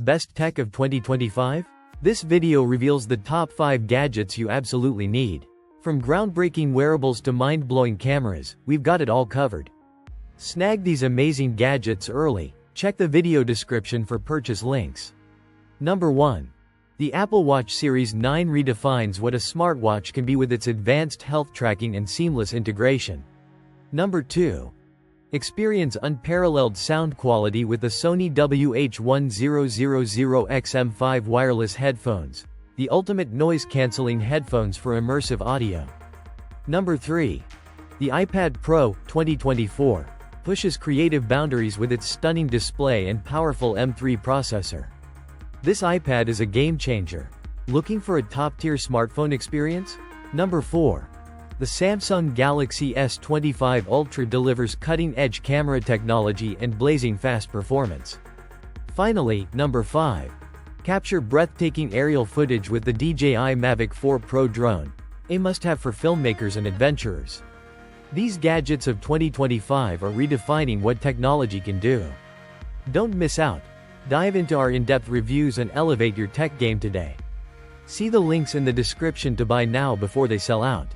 Best Tech of 2025? This video reveals the top 5 gadgets you absolutely need. From groundbreaking wearables to mind-blowing cameras, we've got it all covered. Snag these amazing gadgets early. Check the video description for purchase links. Number 1. The Apple Watch Series 9 redefines what a smartwatch can be with its advanced health tracking and seamless integration. Number 2. Experience unparalleled sound quality with the Sony WH-1000XM5 wireless headphones, the ultimate noise-canceling headphones for immersive audio. Number 3. The iPad Pro 2024 pushes creative boundaries with its stunning display and powerful M3 processor. This iPad is a game-changer. Looking for a top-tier smartphone experience? Number 4. The Samsung Galaxy S25 Ultra delivers cutting-edge camera technology and blazing fast performance. Finally, number 5. Capture breathtaking aerial footage with the DJI Mavic 4 Pro drone, a must-have for filmmakers and adventurers. These gadgets of 2025 are redefining what technology can do. Don't miss out. Dive into our in-depth reviews and elevate your tech game today. See the links in the description to buy now before they sell out.